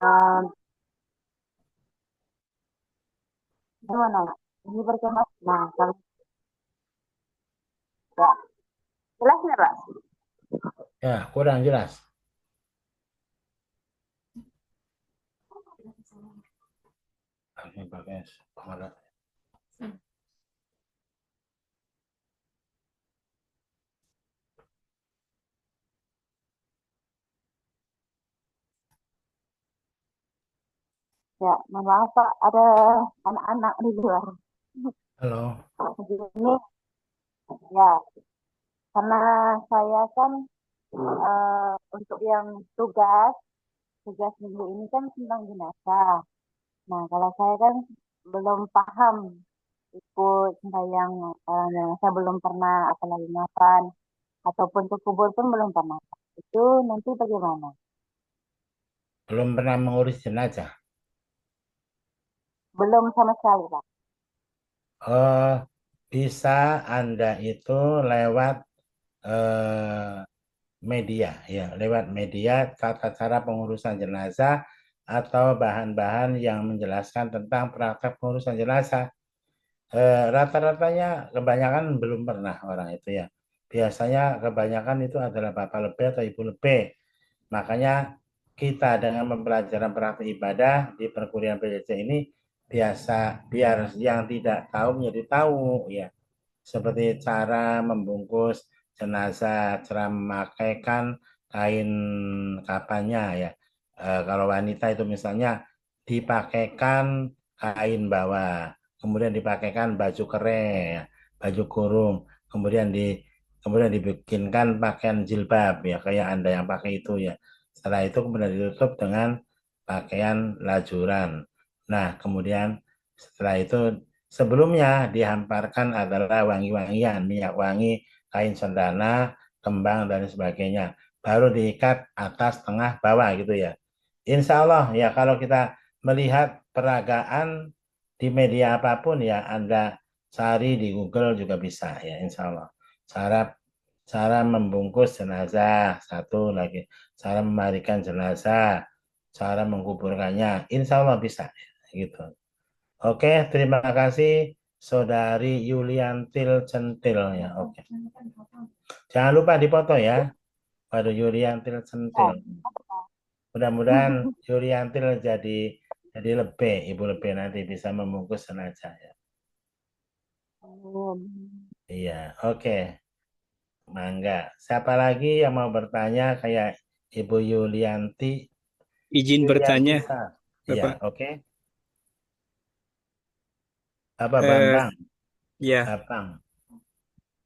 Speaker 2: Um, Gimana? Ini berkemas. Nah, kalau ya, jelas ya, Pak?
Speaker 1: Ya, kurang jelas. Ini pakai pengalat.
Speaker 2: Ya, mohon maaf, Pak. Ada anak-anak di luar.
Speaker 1: Halo.
Speaker 2: Begini, ya, karena saya kan untuk yang tugas minggu ini kan tentang jenazah. Nah, kalau saya kan belum paham ikut sembahyang jenazah, belum pernah, apalagi ngafan ataupun ke kubur pun belum pernah. Itu nanti bagaimana?
Speaker 1: Belum pernah mengurus jenazah.
Speaker 2: Belum sama sekali, Pak.
Speaker 1: Oh, bisa Anda itu lewat eh, media, ya, lewat media tata cara pengurusan jenazah atau bahan-bahan yang menjelaskan tentang praktek pengurusan jenazah. Rata-ratanya kebanyakan belum pernah orang itu, ya. Biasanya kebanyakan itu adalah bapak lebih atau ibu lebih. Makanya kita dengan mempelajari praktek ibadah di perkuliahan PJJ ini biasa biar yang tidak tahu menjadi tahu, ya. Seperti cara membungkus jenazah, cara memakaikan kain kapannya, ya. Kalau wanita itu misalnya dipakaikan kain bawah, kemudian dipakaikan baju kere, ya, baju kurung, kemudian dibikinkan pakaian jilbab, ya, kayak Anda yang pakai itu, ya. Setelah itu kemudian ditutup dengan pakaian lajuran. Nah, kemudian Setelah itu sebelumnya dihamparkan adalah wangi-wangian, minyak wangi, kain cendana, kembang dan sebagainya. Baru diikat atas, tengah, bawah gitu ya. Insya Allah ya kalau kita melihat peragaan di media apapun ya Anda cari di Google juga bisa ya Insya Allah. Cara cara membungkus jenazah satu lagi, cara memandikan jenazah, cara menguburkannya, Insya Allah bisa gitu. Oke, terima kasih Saudari Yuliantil Centil ya. Oke. Jangan lupa dipoto ya. Waduh Yuliantil Centil.
Speaker 2: Ya,
Speaker 1: Mudah-mudahan Yuliantil jadi lebih, Ibu lebih nanti bisa membungkus jenazah ya.
Speaker 2: amin.
Speaker 1: Iya, oke. Mangga. Siapa lagi yang mau bertanya kayak Ibu Yulianti?
Speaker 4: Izin
Speaker 1: Yulianti
Speaker 4: bertanya,
Speaker 1: Sah. Iya,
Speaker 4: Bapak.
Speaker 1: oke. Apa
Speaker 4: Eh,
Speaker 1: Bambang?
Speaker 4: ya,
Speaker 1: Bambang.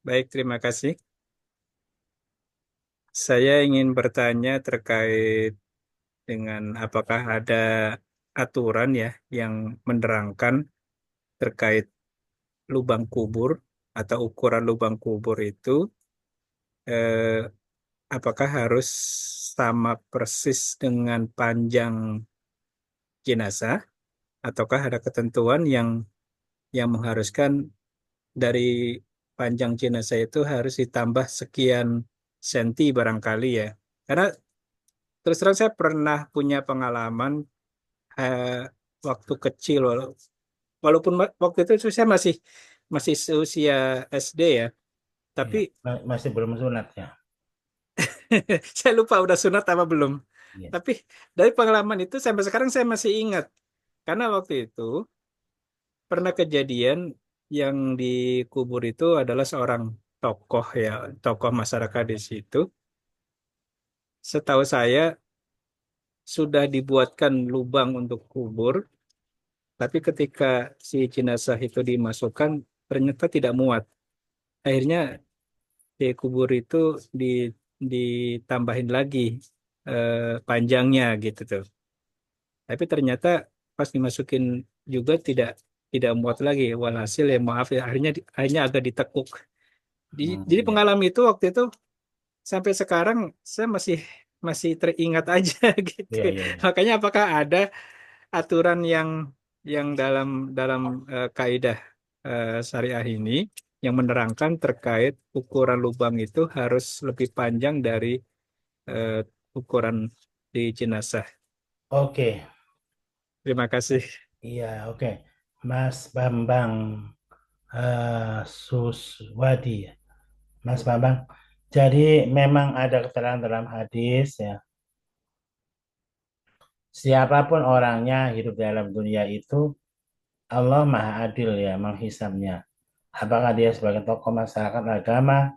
Speaker 4: baik, terima kasih. Saya ingin bertanya terkait dengan apakah ada aturan ya yang menerangkan terkait lubang kubur atau ukuran lubang kubur itu eh, apakah harus sama persis dengan panjang jenazah ataukah ada ketentuan yang mengharuskan dari panjang jenazah itu harus ditambah sekian senti barangkali ya. Karena terus terang saya pernah punya pengalaman eh, waktu kecil, walaupun waktu itu saya masih masih seusia SD ya, tapi
Speaker 1: Iya, masih belum sunat ya.
Speaker 4: saya lupa udah sunat apa belum.
Speaker 1: Iya.
Speaker 4: Tapi dari pengalaman itu sampai sekarang saya masih ingat karena waktu itu pernah kejadian yang dikubur itu adalah seorang tokoh ya, tokoh masyarakat di situ. Setahu saya sudah dibuatkan lubang untuk kubur, tapi ketika si jenazah itu dimasukkan ternyata tidak muat. Akhirnya di kubur itu di, ditambahin lagi panjangnya gitu tuh. Tapi ternyata pas dimasukin juga tidak muat lagi. Walhasil ya maaf ya akhirnya agak ditekuk. Jadi
Speaker 1: Iya.
Speaker 4: pengalaman itu waktu itu sampai sekarang saya masih masih teringat aja gitu.
Speaker 1: Iya, iya, iya.
Speaker 4: Makanya apakah ada aturan yang dalam dalam kaidah syariah ini yang menerangkan terkait ukuran lubang itu harus lebih panjang dari eh, ukuran di jenazah.
Speaker 1: Oke,
Speaker 4: Terima kasih.
Speaker 1: iya, oke. Mas Bambang Suswadi, ya. Mas Bambang. Jadi memang ada keterangan dalam hadis ya. Siapapun orangnya hidup dalam dunia itu, Allah Maha Adil ya menghisabnya. Apakah dia sebagai tokoh masyarakat agama,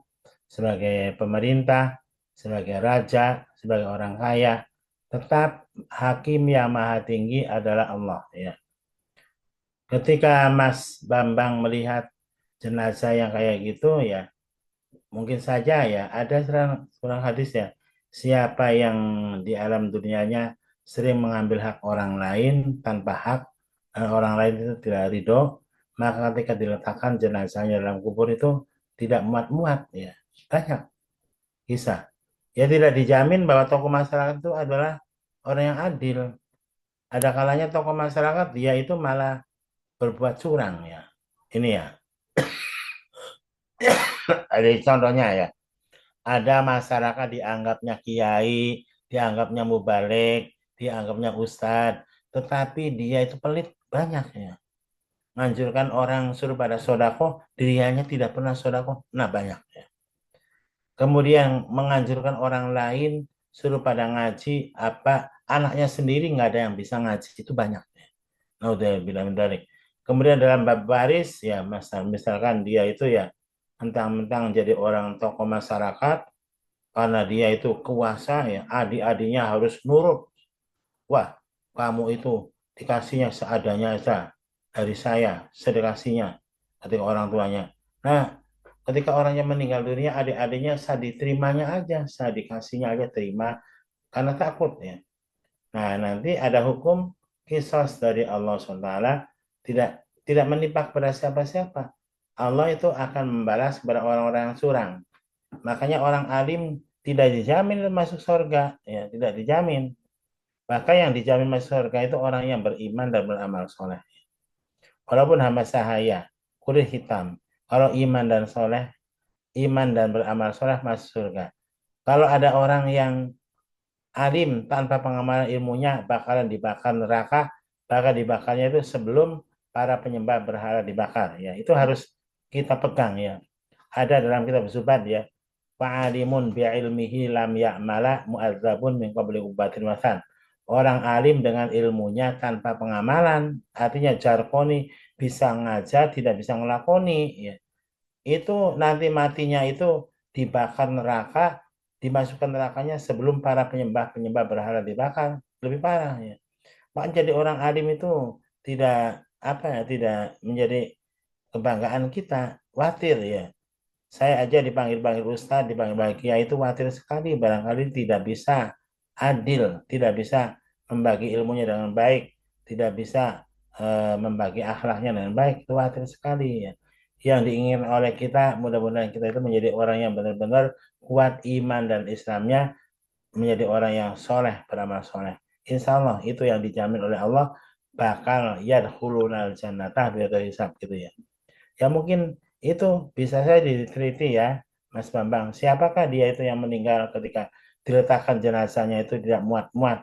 Speaker 1: sebagai pemerintah, sebagai raja, sebagai orang kaya, tetap hakim yang maha tinggi adalah Allah ya. Ketika Mas Bambang melihat jenazah yang kayak gitu ya, mungkin saja ya ada surah hadis ya. Siapa yang di alam dunianya sering mengambil hak orang lain tanpa hak, orang lain itu tidak ridho, maka ketika diletakkan jenazahnya dalam kubur itu tidak muat-muat ya. Banyak kisah. Ya tidak dijamin bahwa tokoh masyarakat itu adalah orang yang adil. Ada kalanya tokoh masyarakat dia itu malah berbuat curang ya. Ini ya. Ada contohnya ya. Ada masyarakat dianggapnya kiai, dianggapnya mubalik, dianggapnya ustadz, tetapi dia itu pelit banyak ya. Menganjurkan orang suruh pada sodako, dirinya tidak pernah sodako. Nah banyak ya. Kemudian menganjurkan orang lain suruh pada ngaji, apa anaknya sendiri nggak ada yang bisa ngaji itu banyak. Nah udah bilang dari. Kemudian dalam bab baris ya misalkan dia itu ya mentang-mentang jadi orang tokoh masyarakat karena dia itu kuasa ya adik-adiknya harus nurut. Wah, kamu itu dikasihnya seadanya saja dari saya, sedekasinya ketika orang tuanya. Nah, ketika orangnya meninggal dunia, adik-adiknya saya diterimanya aja, saya dikasihnya aja terima karena takut ya. Nah, nanti ada hukum kisos dari Allah SWT tidak tidak menimpa kepada siapa-siapa. Allah itu akan membalas kepada orang-orang yang curang. Makanya orang alim tidak dijamin masuk surga, ya, tidak dijamin. Maka yang dijamin masuk surga itu orang yang beriman dan beramal soleh. Walaupun hamba sahaya, kulit hitam. Kalau iman dan soleh, iman dan beramal soleh masuk surga. Kalau ada orang yang alim tanpa pengamalan ilmunya bakalan dibakar neraka, bakal dibakarnya itu sebelum para penyembah berhala dibakar. Ya, itu harus kita pegang ya. Ada dalam kitab Zubat ya. Fa'alimun bi'ilmihi lam ya'mala mu'adzabun min qabli ubatin wasan. Orang alim dengan ilmunya tanpa pengamalan, artinya jarkoni bisa ngajar tidak bisa ngelakoni ya. Itu nanti matinya itu dibakar neraka, dimasukkan nerakanya sebelum para penyembah-penyembah berhala dibakar, lebih parah ya. Maka jadi orang alim itu tidak apa ya, tidak menjadi kebanggaan kita, khawatir ya. Saya aja dipanggil-panggil ustadz, dipanggil-panggil kiai itu khawatir sekali, barangkali tidak bisa adil, tidak bisa membagi ilmunya dengan baik, tidak bisa membagi akhlaknya dengan baik, itu khawatir sekali ya. Yang diinginkan oleh kita, mudah-mudahan kita itu menjadi orang yang benar-benar kuat iman dan Islamnya, menjadi orang yang soleh, beramal soleh. Insya Allah itu yang dijamin oleh Allah bakal yadkhulunal jannatah bighairi hisab gitu ya. Ya mungkin itu bisa saya diteliti ya, Mas Bambang. Siapakah dia itu yang meninggal ketika diletakkan jenazahnya itu tidak muat-muat,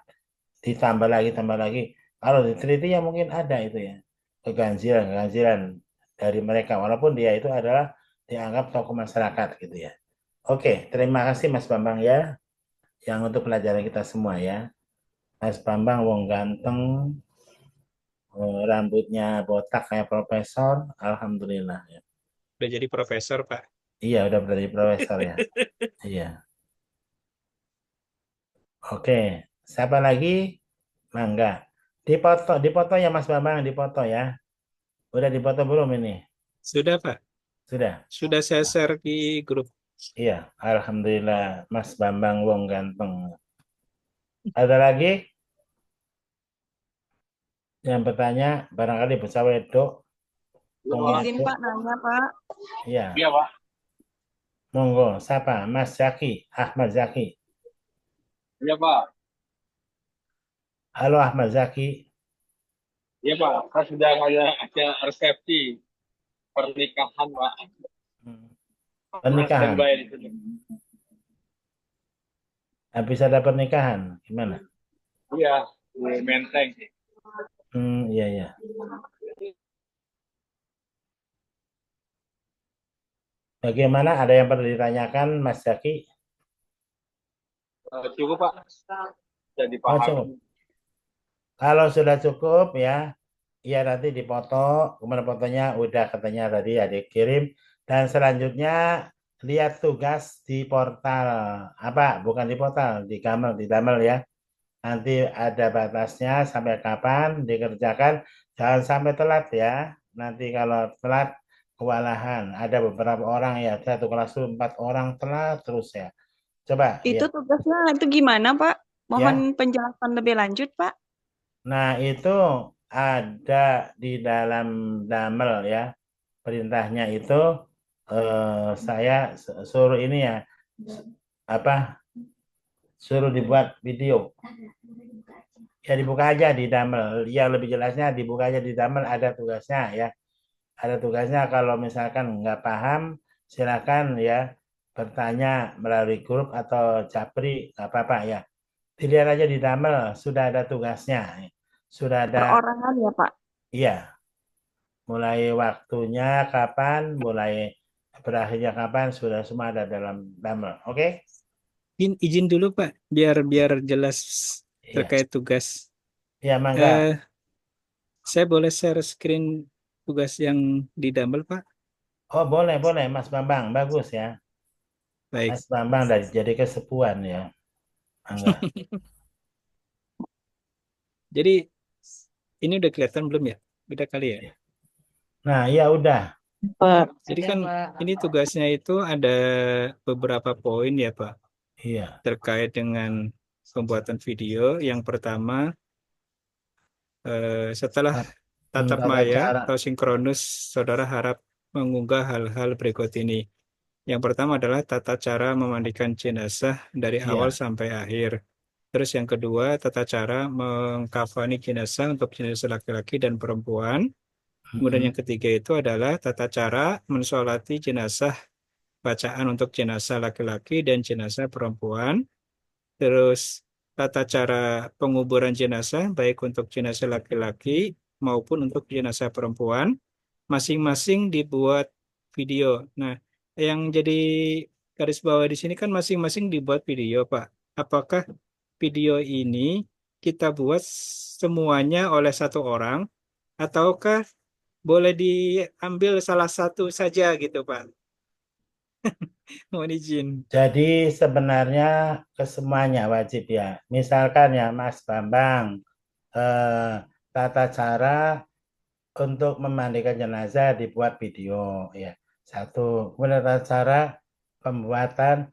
Speaker 1: ditambah lagi, tambah lagi. Kalau diteliti ya mungkin ada itu ya, keganjilan-keganjilan dari mereka, walaupun dia itu adalah dianggap tokoh masyarakat gitu ya. Oke, terima kasih Mas Bambang ya, yang untuk pelajaran kita semua ya. Mas Bambang wong ganteng, rambutnya botak kayak profesor, alhamdulillah ya.
Speaker 4: Udah jadi profesor, Pak.
Speaker 1: Iya, udah jadi profesor ya. Iya. Oke, siapa lagi? Mangga. Dipoto ya Mas Bambang, dipoto ya. Udah dipoto belum ini?
Speaker 4: Sudah, Pak.
Speaker 1: Sudah.
Speaker 4: Sudah saya share di grup.
Speaker 1: Iya, alhamdulillah Mas Bambang wong ganteng. Ada lagi yang bertanya? Barangkali bocah wedok mau
Speaker 5: Izin
Speaker 1: masuk?
Speaker 5: Pak nanya Pak.
Speaker 1: Iya,
Speaker 6: Iya, Pak.
Speaker 1: monggo. Siapa? Mas Zaki, Ahmad Zaki.
Speaker 6: Iya, Pak.
Speaker 1: Halo Ahmad Zaki.
Speaker 6: Iya, Pak. Saya sudah ada resepsi pernikahan, Pak.
Speaker 1: Hmm.
Speaker 6: Saya
Speaker 1: Pernikahan.
Speaker 6: standby di sini.
Speaker 1: Habis ada pernikahan, gimana?
Speaker 6: Iya, di Menteng.
Speaker 1: Iya, iya. Bagaimana? Ada yang perlu ditanyakan, Mas Zaki?
Speaker 6: Cukup, Pak. Sudah
Speaker 1: Oh,
Speaker 6: dipahami.
Speaker 1: cukup. Kalau sudah cukup ya, ya nanti dipoto. Kemudian fotonya udah katanya tadi ya dikirim. Dan selanjutnya lihat tugas di portal. Apa? Bukan di portal, di Gamel ya. Nanti ada batasnya sampai kapan dikerjakan. Jangan sampai telat ya. Nanti kalau telat kewalahan. Ada beberapa orang ya, satu kelas itu 4 orang telat terus ya. Coba
Speaker 5: Itu
Speaker 1: ya.
Speaker 5: tugasnya itu gimana Pak?
Speaker 1: Ya.
Speaker 5: Mohon penjelasan lebih lanjut Pak.
Speaker 1: Nah, itu ada di dalam Damel ya. Perintahnya itu saya suruh ini ya, apa, suruh dibuat video. Ya dibuka aja di Damel. Ya lebih jelasnya dibuka aja di Damel, ada tugasnya ya. Ada tugasnya kalau misalkan nggak paham, silakan ya bertanya melalui grup atau japri, nggak apa-apa ya. Dilihat aja di Damel, sudah ada tugasnya. Sudah ada,
Speaker 5: Perorangan ya Pak.
Speaker 1: iya. Mulai waktunya kapan, mulai berakhirnya kapan, sudah semua ada dalam Damel. Oke?
Speaker 4: Izin dulu, Pak, biar jelas
Speaker 1: Iya.
Speaker 4: terkait tugas.
Speaker 1: Ya, mangga.
Speaker 4: Saya boleh share screen tugas yang di Dumble, Pak?
Speaker 1: Oh, boleh, Mas Bambang. Bagus ya.
Speaker 4: Baik.
Speaker 1: Mas Bambang dari jadi kesepuan ya. Mangga.
Speaker 4: Jadi ini udah kelihatan belum ya? Udah kali ya?
Speaker 1: Nah, ya udah.
Speaker 4: Jadi kan ini tugasnya itu ada beberapa poin ya, Pak.
Speaker 1: Iya.
Speaker 4: Terkait dengan pembuatan video. Yang pertama, setelah tatap
Speaker 1: Tata
Speaker 4: maya
Speaker 1: cara.
Speaker 4: atau sinkronus, saudara harap mengunggah hal-hal berikut ini. Yang pertama adalah tata cara memandikan jenazah dari awal
Speaker 1: Iya.
Speaker 4: sampai akhir. Terus yang kedua, tata cara mengkafani jenazah untuk jenazah laki-laki dan perempuan. Kemudian yang ketiga itu adalah tata cara mensolati jenazah, bacaan untuk jenazah laki-laki dan jenazah perempuan. Terus tata cara penguburan jenazah, baik untuk jenazah laki-laki maupun untuk jenazah perempuan, masing-masing dibuat video. Nah, yang jadi garis bawah di sini kan masing-masing dibuat video, Pak. Apakah video ini kita buat semuanya oleh satu orang, ataukah boleh diambil salah satu saja gitu, Pak? Mohon izin.
Speaker 1: Jadi sebenarnya kesemuanya wajib ya. Misalkan ya Mas Bambang, tata cara untuk memandikan jenazah dibuat video ya. Satu. Kemudian tata cara pembuatan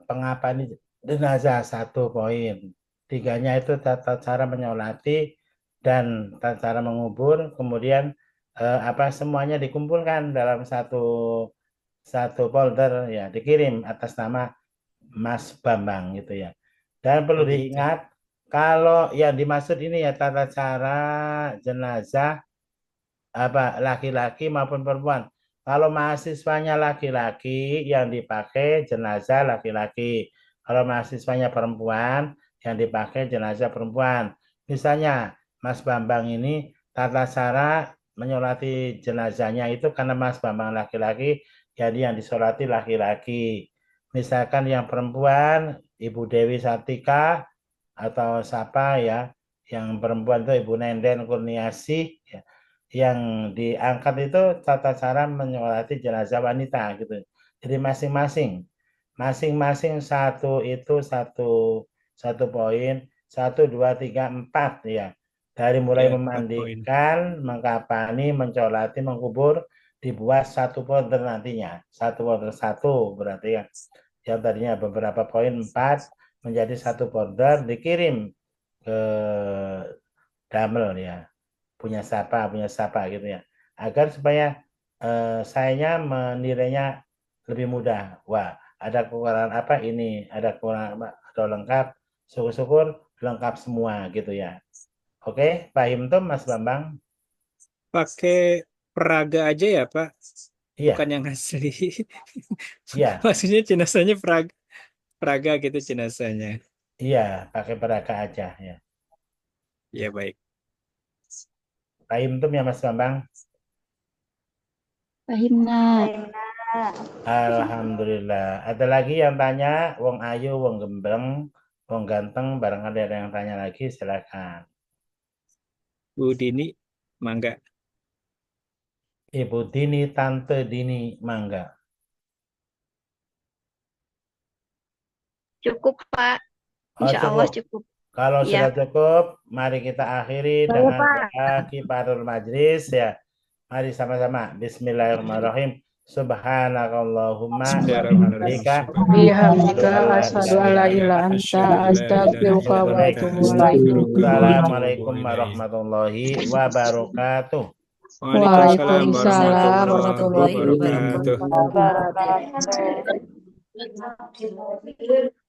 Speaker 1: pengapain jenazah, 1 poin. Tiganya itu tata cara menyolati dan tata cara mengubur. Kemudian semuanya dikumpulkan dalam satu folder ya, dikirim atas nama Mas Bambang gitu ya. Dan perlu diingat kalau yang dimaksud ini ya tata cara jenazah laki-laki maupun perempuan. Kalau mahasiswanya laki-laki yang dipakai jenazah laki-laki. Kalau mahasiswanya perempuan yang dipakai jenazah perempuan. Misalnya Mas Bambang ini tata cara menyolati jenazahnya itu karena Mas Bambang laki-laki, jadi yang disolati laki-laki. Misalkan yang perempuan Ibu Dewi Sartika atau siapa ya, yang perempuan itu Ibu Nenden Kurniasih ya, yang diangkat itu tata cara menyolati jenazah wanita gitu. Jadi masing-masing satu itu satu poin, 1, 2, 3, 4 ya. Dari mulai
Speaker 4: Ya, 4 poin.
Speaker 1: memandikan, mengkafani, mencolati, mengkubur, dibuat satu folder nantinya. Satu folder satu berarti ya. Yang tadinya beberapa poin 4 menjadi satu folder, dikirim ke Damel ya. Punya siapa gitu ya. Agar supaya sayanya menilainya lebih mudah. Wah, ada kekurangan apa ini, ada kekurangan apa, atau lengkap, syukur-syukur lengkap semua gitu ya. Oke, paham tuh Mas Bambang?
Speaker 4: Pakai peraga aja ya, Pak?
Speaker 1: Iya,
Speaker 4: Bukan yang asli.
Speaker 1: iya,
Speaker 4: Maksudnya jenazahnya peraga gitu jenazahnya.
Speaker 1: iya, pakai peraga aja ya.
Speaker 4: Ya, baik.
Speaker 1: Paham tuh ya Mas Bambang?
Speaker 5: Pahimna.
Speaker 1: Alhamdulillah. Ada lagi yang tanya? Wong ayu, wong gembreng, wong ganteng, barangkali ada yang tanya lagi, silakan.
Speaker 4: Bu Dini, mangga.
Speaker 1: Ibu Dini, Tante Dini, mangga.
Speaker 5: Cukup, Pak.
Speaker 1: Oh,
Speaker 5: Insya Allah
Speaker 1: cukup.
Speaker 5: cukup.
Speaker 1: Kalau
Speaker 5: Iya.
Speaker 1: sudah cukup, mari kita akhiri dengan doa kifarul majlis ya. Mari sama-sama. Bismillahirrahmanirrahim. Subhanakallahumma wa bihamdika.
Speaker 7: Bihamdika asyhadu an la ilaha anta astaghfiruka wa atubu ilaik.
Speaker 1: Assalamualaikum warahmatullahi wabarakatuh.
Speaker 7: Waalaikumsalam warahmatullahi
Speaker 4: wabarakatuh.
Speaker 7: wabarakatuh.